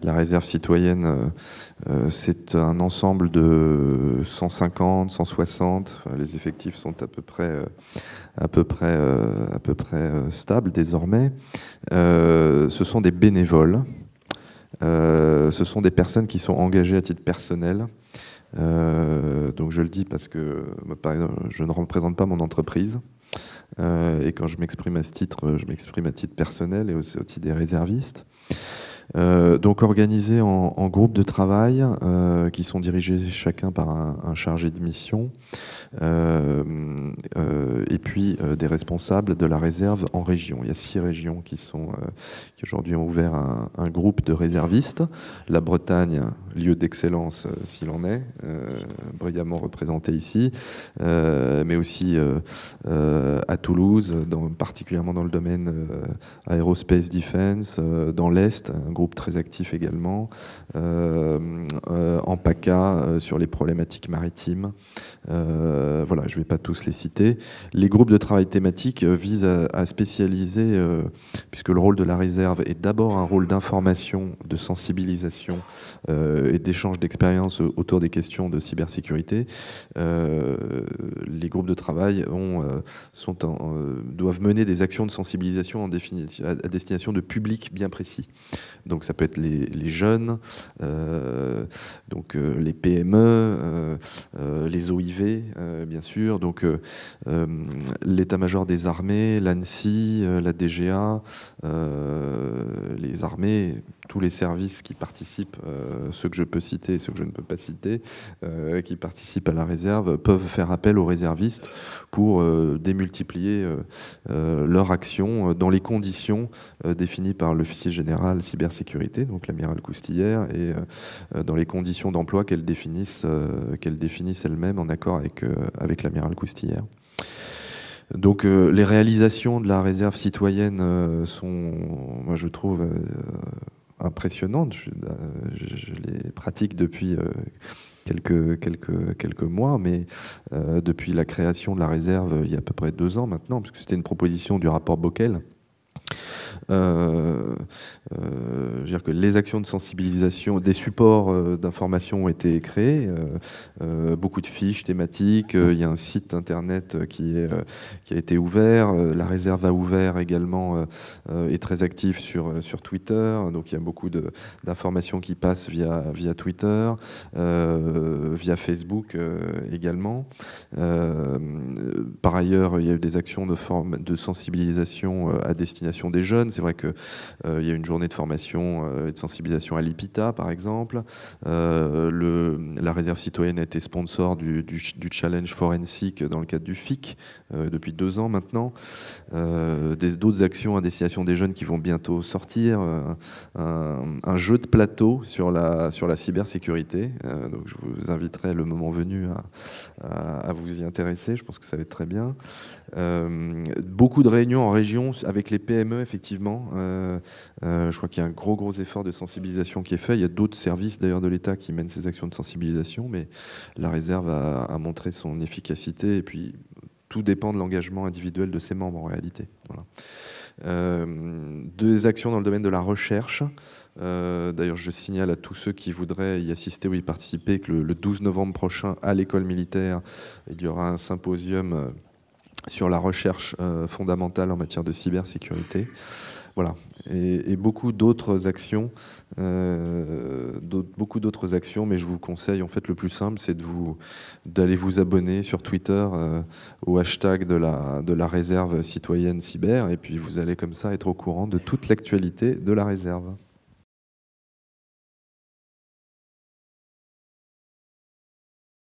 La réserve citoyenne, c'est un ensemble de 150, 160. Enfin, les effectifs sont à peu près stables désormais. Ce sont des bénévoles. Ce sont des personnes qui sont engagées à titre personnel. Donc je le dis parce que, par exemple, je ne représente pas mon entreprise. Et quand je m'exprime à ce titre, je m'exprime à titre personnel et aussi des réservistes. Donc organisés en groupes de travail qui sont dirigés chacun par un chargé de mission et puis des responsables de la réserve en région. Il y a 6 régions qui aujourd'hui ont ouvert un groupe de réservistes. La Bretagne, lieu d'excellence s'il en est, brillamment représenté ici, mais aussi à Toulouse, particulièrement dans le domaine aerospace defense, dans l'Est, un groupe très actif également, en PACA sur les problématiques maritimes. Voilà, je ne vais pas tous les citer. Les groupes de travail thématiques visent à spécialiser, puisque le rôle de la réserve est d'abord un rôle d'information, de sensibilisation et d'échange d'expériences autour des questions de cybersécurité. Les groupes de travail doivent mener des actions de sensibilisation à destination de publics bien précis. Donc ça peut être les jeunes, donc les PME, les OIV, bien sûr, donc l'état-major des armées, l'ANSSI, la DGA, les armées, tous les services qui participent, ceux que je peux citer et ceux que je ne peux pas citer, qui participent à la réserve, peuvent faire appel aux réservistes pour démultiplier leur action dans les conditions définies par l'officier général cybersécurité, donc l'amiral Coustillère, et dans les conditions d'emploi qu'elle définisse elle-même en accord avec l'amiral Coustillère. Donc les réalisations de la réserve citoyenne sont, moi je trouve, impressionnantes. Je les pratique depuis quelques mois, mais depuis la création de la réserve il y a à peu près 2 ans maintenant, puisque c'était une proposition du rapport Bockel. Je veux dire que les actions de sensibilisation, des supports d'information ont été créés, beaucoup de fiches thématiques, il y a un site internet qui a été ouvert, la réserve a ouvert également, est très active sur Twitter, donc il y a beaucoup d'informations qui passent via Twitter, via Facebook également. Par ailleurs, il y a eu des actions de sensibilisation à destination des jeunes. C'est vrai qu'il y a une journée de formation et de sensibilisation à l'IPITA, par exemple. La réserve citoyenne a été sponsor du challenge forensique dans le cadre du FIC depuis 2 ans maintenant. D'autres actions à destination des jeunes qui vont bientôt sortir. Un jeu de plateau sur la cybersécurité. Donc je vous inviterai le moment venu à vous y intéresser. Je pense que ça va être très bien. Beaucoup de réunions en région avec les PME, effectivement. Je crois qu'il y a un gros effort de sensibilisation qui est fait. Il y a d'autres services d'ailleurs de l'État qui mènent ces actions de sensibilisation, mais la réserve a montré son efficacité, et puis tout dépend de l'engagement individuel de ses membres en réalité. Voilà. Des actions dans le domaine de la recherche. D'ailleurs, je signale à tous ceux qui voudraient y assister ou y participer que le 12 novembre prochain, à l'école militaire, il y aura un symposium sur la recherche fondamentale en matière de cybersécurité. Voilà. Et beaucoup d'autres actions, mais je vous conseille, en fait, le plus simple, c'est d'aller vous abonner sur Twitter au hashtag de la réserve citoyenne cyber, et puis vous allez comme ça être au courant de toute l'actualité de la réserve.